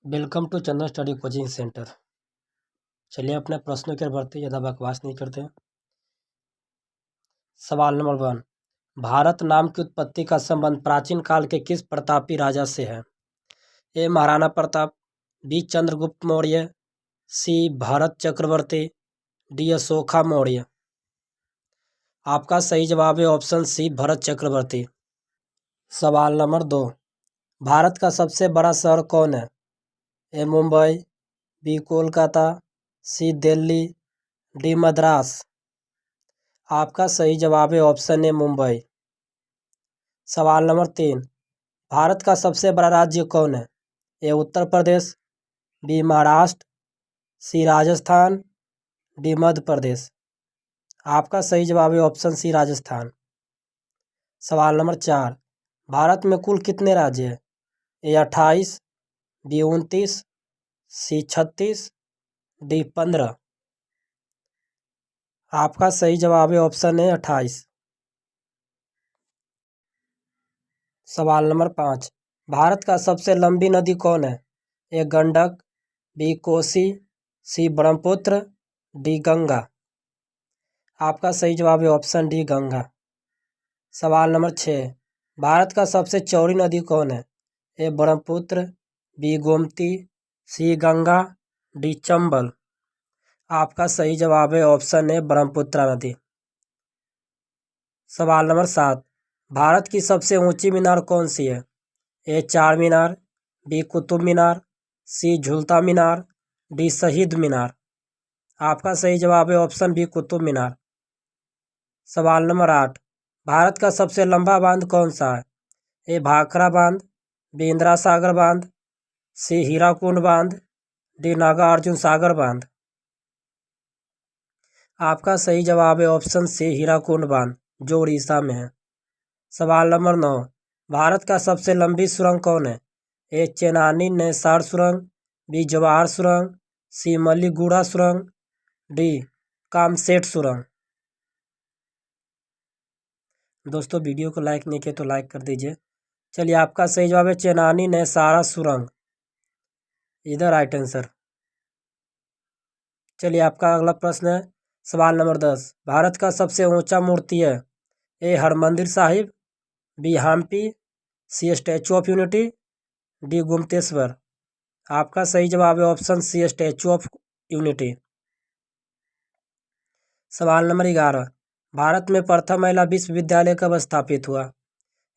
Welcome to Chandan study coaching centre. चलिए अपने प्रश्नों की ओर बढ़ते ज़्यादा बकवास नहीं करते हैं। सवाल नंबर 1। भारत नाम की उत्पत्ति का संबंध प्राचीन काल के किस प्रतापी राजा से है? ए महाराणा प्रताप, बी चंद्रगुप्त मौर्य, सी भरत चक्रवर्ती, डी अशोका मौर्य। आपका सही जवाब है ऑप्शन सी भरत चक्रवर्ती। सवाल नंबर 2। भारत का सबसे बड़ा शहर कौन है? ए मुंबई, बी कोलकाता, सी दिल्ली, डी मद्रास। आपका सही जवाब है ऑप्शन ए मुंबई। सवाल नंबर 3। भारत का सबसे बड़ा राज्य कौन है? ए उत्तर प्रदेश, बी महाराष्ट्र, सी राजस्थान, डी मध्य प्रदेश। आपका सही जवाब है ऑप्शन सी राजस्थान। सवाल नंबर 4। भारत में कुल कितने राज्य हैं? ए 28, बी 29, सी 36, डी 15। आपका सही जवाब है ऑप्शन ए 28। सवाल नंबर 5। भारत का सबसे लंबी नदी कौन है? ए गंडक, बी कोसी, सी ब्रह्मपुत्र, डी गंगा। आपका सही जवाब है ऑप्शन डी गंगा। सवाल नंबर 6। भारत का सबसे चौड़ी नदी कौन है? ए ब्रह्मपुत्र, बी गोमती, सी गंगा, डी चंबल। आपका सही जवाब है ऑप्शन ए ब्रह्मपुत्र नदी। सवाल नंबर 7। भारत की सबसे ऊंची मीनार कौन सी है? ए चार मीनार, बी कुतुब मीनार, सी झुलता मीनार, डी शहीद मीनार। आपका सही जवाब है ऑप्शन बी कुतुब मीनार। सवाल नंबर 8। भारत का सबसे लंबा बांध कौन सा है? ए भाखड़ा बांध, बी इंदिरा सागर बांध, सी हीराकुंड बांध, डी नागार्जुन सागर बांध। आपका सही जवाब है ऑप्शन सी हीराकुंड बांध, जो उड़ीसा में है। सवाल नंबर 9। भारत का सबसे लंबी सुरंग कौन है? ए चेनानी नैसार सुरंग, बी जवाहर सुरंग, सी मलीगुड़ा सुरंग, डी कामसेट सुरंग। दोस्तों वीडियो को लाइक नहीं किया तो लाइक कर दीजिए। चलिए आपका सही जवाब है चेनानी नैसारा सुरंग, इधर राइट आंसर। चलिए आपका अगला प्रश्न है सवाल नंबर 10। भारत का सबसे ऊंचा मूर्ति है? A Harmandir Sahib, B Hampi, C Statue of Unity, D Gomateshwar. आपका सही जवाब है option C Statue of Unity. सवाल नंबर 11। भारत में प्रथम महिला विश्वविद्यालय कब स्थापित हुआ?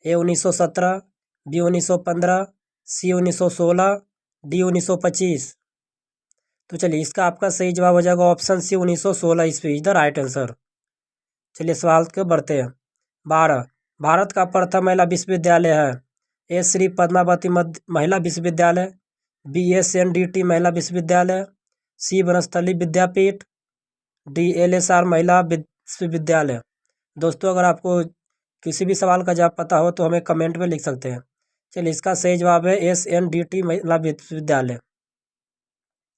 A 1917, B 1915, C 1916, D 1925। तो चलिए इसका आपका सही जवाब हो जाएगा ऑप्शन सी 1916 ईस्वी, इधर राइट आंसर। चलिए सवाल के बढ़ते हैं। 12। भारत का प्रथम महिला विश्वविद्यालय है? ए श्री पद्मावती महिला विश्वविद्यालय, बी SNDT महिला विश्वविद्यालय, सी वनस्थली विद्यापीठ, डी LSR महिला विश्वविद्यालय। दोस्तों अगर आपको किसी भी सवाल का जवाब पता हो तो हमें कमेंट में लिख सकते हैं। चलिए इसका सही जवाब है SNDT महिला विश्वविद्यालय।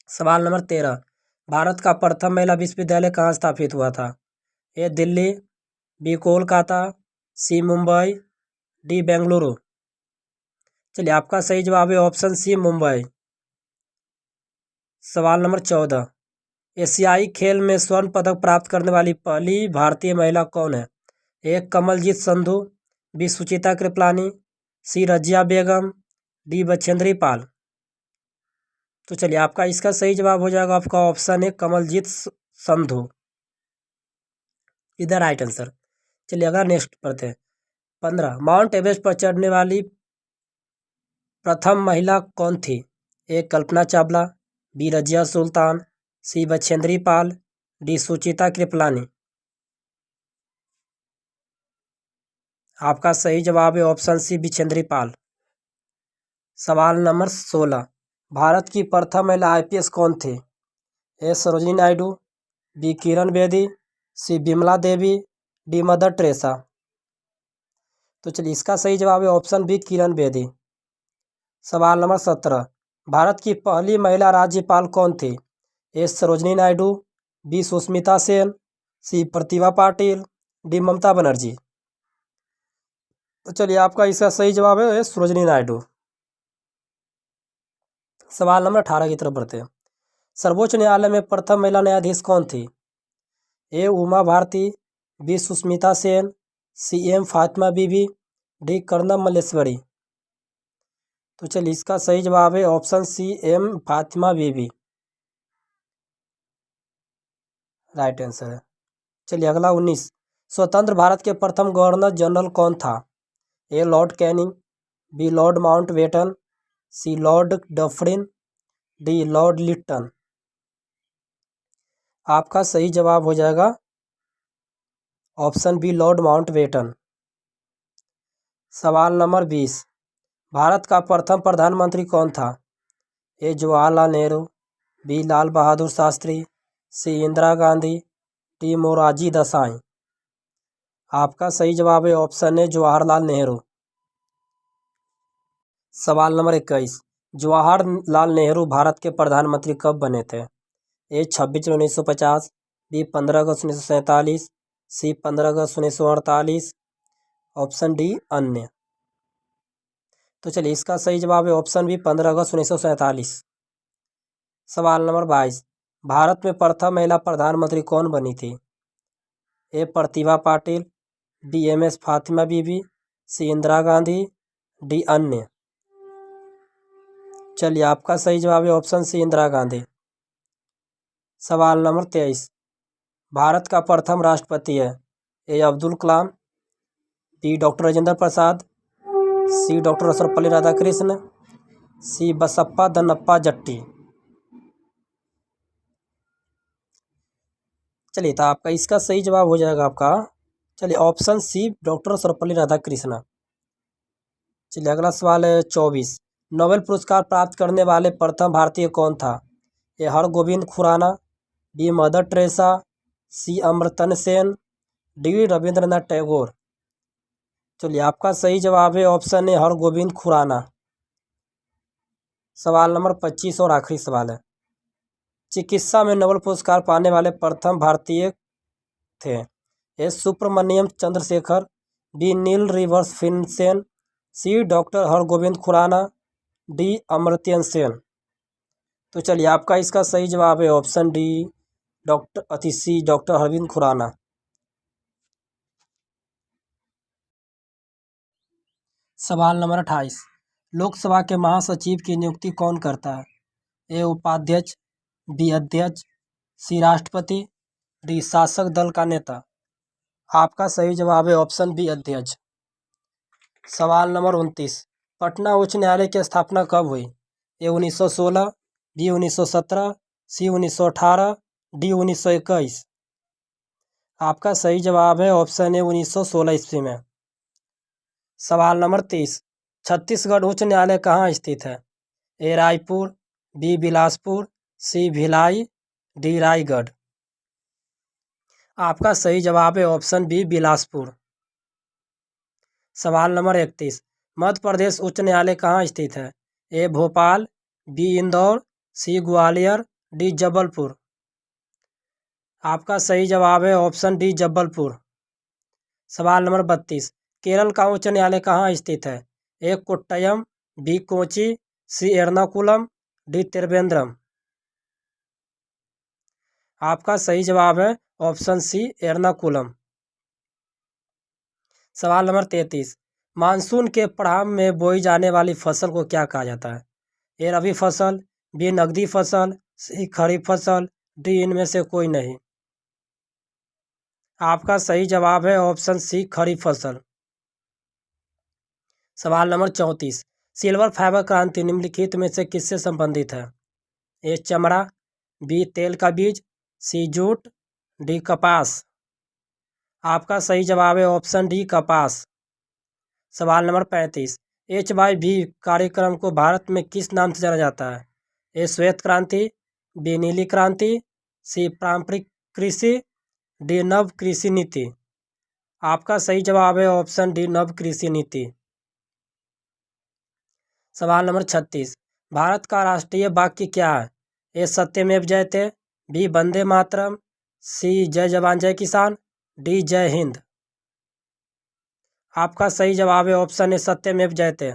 सवाल नंबर 13। भारत का प्रथम महिला विश्वविद्यालय कहाँ स्थापित हुआ था? ए दिल्ली, बी कोलकाता, सी मुंबई, डी बेंगलुरु। चलिए आपका सही जवाब है ऑप्शन सी मुंबई। सवाल नंबर 14। एशियाई खेल में स्वर्ण पदक प्राप्त करने वाली पहली भारतीय महिला कौन है? ए कमलजीत संधू, बी सुचिता कृपलानी, सी रजिया बेगम, डी बछेंद्री पाल। तो चलिए आपका इसका सही जवाब हो जाएगा आपका ऑप्शन है कमलजीत संधू, इधर राइट आंसर। चलिए अगला नेक्स्ट पढ़ते हैं। 15। माउंट एवरेस्ट पर चढ़ने वाली प्रथम महिला कौन थी? ए कल्पना चावला, बी रजिया सुल्तान, सी बछेंद्री पाल, डी सुचिता कृपलानी। आपका सही जवाब है ऑप्शन सी बिछेंद्री पाल। सवाल नंबर 16। भारत की प्रथम महिला IPS कौन थी? ए सरोजिनी नायडू, बी किरण बेदी, सी बिमला देवी, डी मदर टेरेसा। तो चलिए इसका सही जवाब है ऑप्शन बी किरण बेदी। सवाल नंबर 17। भारत की पहली महिला राज्यपाल कौन थी? ए सरोजिनी नायडू, बी सुष्मिता सेन, सी प्रतिभा पाटिल, डी ममता बनर्जी। तो चलिए आपका इसका सही जवाब है सरोजिनी नायडू। सवाल नंबर 18 की तरफ बढ़ते हैं। सर्वोच्च न्यायालय में प्रथम महिला न्यायाधीश कौन थी? A Uma Bharti, B Sushmita Sen, C M Fatima Beevi, D Karnam Malleswari. तो चलिए इसका सही जवाब है option C M Fatima Beevi, right answer है। चलिए अगला 19। स्वतंत्र भारत के प्रथम गवर्नर जनरल कौन था? A lord Canning, B lord Mountbatten, C lord Dufferin, D lord Lytton. आपका सही जवाब हो जाएगा ऑप्शन बी लॉर्ड माउंटबेटन। सवाल नंबर 20। भारत का प्रथम प्रधानमंत्री कौन था? A Jawaharlal Nehru, B Lal Bahadur Shastri, C Indira Gandhi, D Morarji Desai. आपका सही जवाब है ऑप्शन ए जवाहरलाल नेहरू। सवाल नंबर 21। जवाहरलाल नेहरू भारत के प्रधानमंत्री कब बने थे? ए 26 जनवरी 1950, बी 15 अगस्त 1947, सी 15 अगस्त 1948, ऑप्शन डी अन्य। तो चलिए इसका सही जवाब है ऑप्शन बी 15 अगस्त 1947। सवाल नंबर 22। भारत में प्रथम महिला प्रधानमंत्री कौन बनी थी? A Pratibha Patil, B M S Fatima Beevi, C Indira Gandhi, D अन्य। चलिए आपका सही जवाब है ऑप्शन सी इंदिरा गांधी। सवाल नंबर 23। भारत का प्रथम राष्ट्रपति है? ए अब्दुल कलाम, बी डॉक्टर राजेंद्र प्रसाद, सी डॉक्टर सर्वपल्ली राधाकृष्ण, सी बसप्पा दन्नप्पा जट्टी। चलिए तो आपका इसका सही जवाब हो जाएगा आपका, चलिए option C doctor Sarvepalli Radhakrishna. चलिए अगला सवाल है 24। नोबेल पुरस्कार प्राप्त करने वाले प्रथम भारतीय कौन था? A Hargobind Khorana, B Mother Teresa, C Amartya Sen, D Rabindranath Tagore. चलिए आपका सही जवाब है ऑप्शन ए हरगोविंद खुराना। सवाल नंबर 25 और आखिरी सवाल है। चिकित्सा में नोबेल पुरस्कार पाने वाले प्रथम भारतीय थे? A Subramanyam Chandrasekhar, B Niels रिवर्स Finsen, C doctor Hargobind Khorana, D Amartya Sen. तो चलिए आपका इसका सही जवाब है option D C doctor Hargobind Khorana. सवाल नंबर 28। लोकसभा के महासचिव की नियुक्ति कौन करता है? ए उपाध्यक्ष, बी अध्यक्ष, सी राष्ट्रपति, डी शासक दल का नेता। आपका सही जवाब है ऑप्शन बी अध्यक्ष। सवाल नंबर 29। पटना उच्च न्यायालय की स्थापना कब हुई? ए 1916, बी 1917, सी 1918, डी 1921। आपका सही जवाब है ऑप्शन ए 1916 ईस्वी में। सवाल नंबर 30। छत्तीसगढ़ उच्च न्यायालय कहाँ स्थित है? ए रायपुर, बी बिलासपुर, सी भिलाई, डी रायगढ़। आपका सही जवाब है ऑप्शन बी बिलासपुर। सवाल नंबर 31। मध्य प्रदेश उच्च न्यायालय कहाँ स्थित है? ए भोपाल, बी इंदौर, सी ग्वालियर, डी जबलपुर। आपका सही जवाब है ऑप्शन डी जबलपुर। सवाल नंबर 32। केरल का उच्च न्यायालय कहाँ स्थित है? ए कोट्टयम, बी कोची, सी एर्नाकुलम, डी त्रिवेंद्रम। आपका सही जवाब है ऑप्शन सी एर्नाकुलम। सवाल नंबर 33। मानसून के प्रारंभ में बोई जाने वाली फसल को क्या कहा जाता है? ए रबी फसल, बी नकदी फसल, सी खरीफ फसल, डी इनमें से कोई नहीं। आपका सही जवाब है ऑप्शन सी खरीफ फसल। सवाल नंबर 34। सिल्वर फाइबर क्रांति निम्नलिखित में से किससे संबंधित है? ए चमड़ा, बी तेल का बीज, सी जूट, डी कपास। आपका सही जवाब है ऑप्शन डी कपास। सवाल नंबर 35। HYV कार्यक्रम को भारत में किस नाम से जाना जाता है? ए श्वेत क्रांति, बी नीली क्रांति, सी पारंपरिक कृषि, डी नव कृषि नीति। आपका सही जवाब है ऑप्शन डी नव कृषि नीति। सवाल नंबर 36। भारत का राष्ट्रीय वाक्य क्या है? ए सत्यमेव जयते, बी वंदे मातरम, सी जय जवान जय किसान, डी जय हिंद। आपका सही जवाब है ऑप्शन ए सत्यमेव जयते।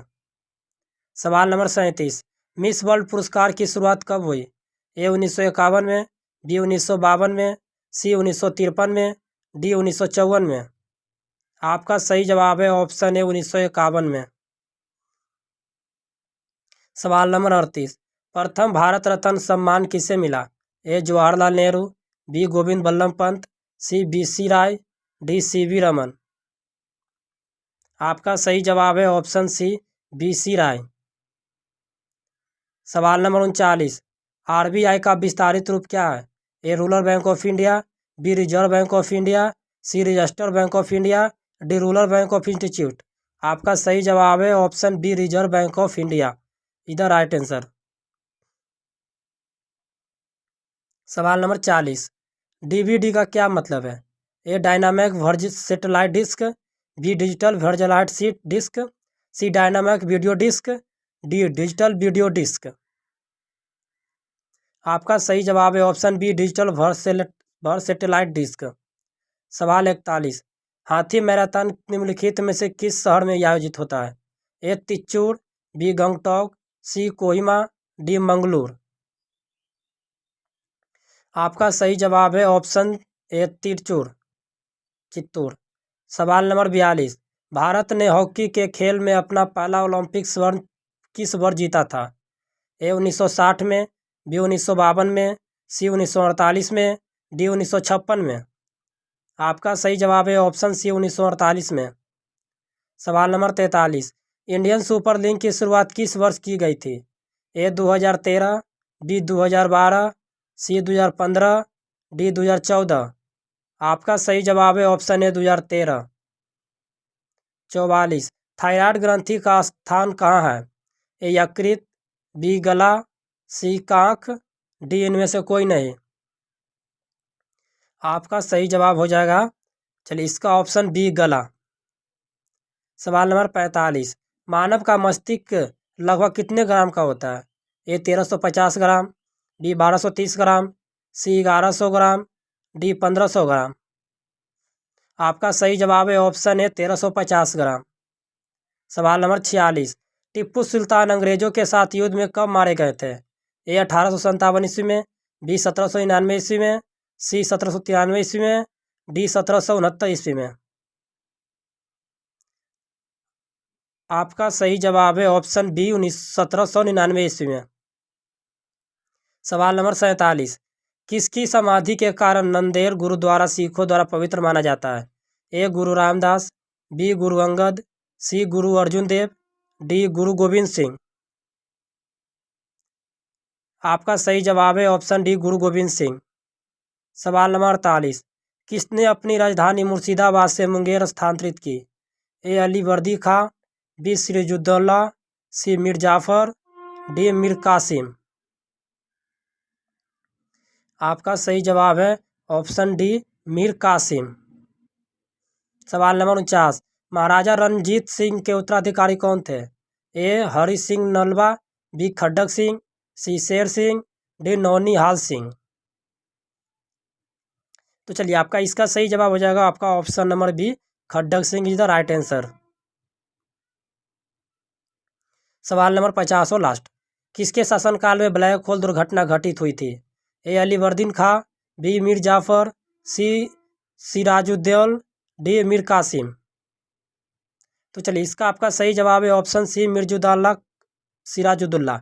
सवाल नंबर 37। मिस वर्ल्ड पुरस्कार की शुरुआत कब हुई? ए 1951 में, बी 1952 में, सी 1953 में, डी 1954 में। आपका सही जवाब है ऑप्शन ए 1951 में। सवाल नंबर 38, प्रथम भारत रत्न सम्मान किसे मिला? ए जवाहरलाल नेहरू, बी गोविंद बल्लभ पंत, सी BC राय, डी CV रमन। आपका सही जवाब है ऑप्शन सी BC राय। सवाल नंबर 39, RBI का विस्तारित रूप क्या है? A rural bank of India, B reserve bank of India, C registered bank of India, D rural bank of institute. आपका सही जवाब है option B reserve bank of India, इधर राइट आंसर। सवाल नंबर 40, DVD का क्या मतलब है? A dynamic verge satellite disc, B digital virtualite seat disc, C dynamic video disc, D digital video disc. आपका सही जवाब है ऑप्शन बी डिजिटल वर्सेटेलाइट डिस्क। सवाल 41, हाथी मैराथन निम्नलिखित में से किस शहर में आयोजित होता है? ए तिच्चूर, बी गंगटोक, सी कोहिमा, डी मंगलूर। आपका सही जवाब है ऑप्शन ए तिच्चूर, चित्तूर। सवाल नंबर 42, भारत ने हॉकी के खेल में अपना पहला ओलंपिक स्वर्ण किस वर्ष जीता था? ए 1960 में, बी 1952 में, सी 1948 में, डी 1956 में। आपका सही जवाब है ऑप्शन सी 1948 में। सवाल नंबर 43, इंडियन सुपर लीग की शुरुआत किस वर्ष की गई थी? ए 2013, बी 2012, सी 2015, डी 2014। आपका सही जवाब है ऑप्शन ए 2013। 44, थायराइड ग्रंथि का स्थान कहाँ है? ए यकृत, बी गला, सी कांख, डी इनमें से कोई नहीं। आपका सही जवाब हो जाएगा, चलिए इसका ऑप्शन बी गला। सवाल नंबर 45, मानव का मस्तिष्क लगभग कितने ग्राम का होता है? ए 1350 ग्राम, बी 1230 ग्राम, सी 1100 ग्राम, डी 1500 ग्राम। आपका सही जवाब है ऑप्शन ए 1350 ग्राम। सवाल नंबर 46, टिप्पू सुल्तान अंग्रेजों के साथ युद्ध में कब मारे गए थे? ए 1857 ईस्वी में, बी 1799 ईस्वी में, सी 1793 ईस्वी में, डी 1769 ईस्वी में। आपका सही जवाब है ऑप्शन बी 1799 ईस्वी में। सवाल नंबर 47, किसकी समाधि के कारण नंदेड़ गुरुद्वारा सिखों द्वारा पवित्र माना जाता है? ए गुरु रामदास, बी गुरु अंगद, सी गुरु अर्जुन देव, डी गुरु गोविंद सिंह। आपका सही जवाब है ऑप्शन डी गुरु गोविंद सिंह। सवाल नंबर 48, किसने अपनी राजधानी मुर्शिदाबाद से मुंगेर स्थानांतरित की? ए अली वर्दी खां, बी सिराजुद्दौला, सी मीर जाफ़र, डी मीर कासिम। आपका सही जवाब है ऑप्शन डी मीर कासिम। सवाल नंबर 49, महाराजा रणजीत सिंह के उत्तराधिकारी कौन थे? ए हरि सिंह नलवा, बी खड्डक सिंह, सी शेर सिंह, डी नौनिहाल सिंह। तो चलिए आपका इसका सही जवाब हो जाएगा आपका option number B Khadak Singh is the right answer. सवाल नंबर 50 और लास्ट, किसके शासनकाल में ब्लैक होल दुर्घटना घटित हुई थी? ए अलीवर्दीन खां, बी मीर जाफ़र, सी सिराजुद्दौला, डी मीर कासिम। तो चलिए इसका आपका सही जवाब है ऑप्शन सी मिर्जुद्दौला सिराजुद्दौला।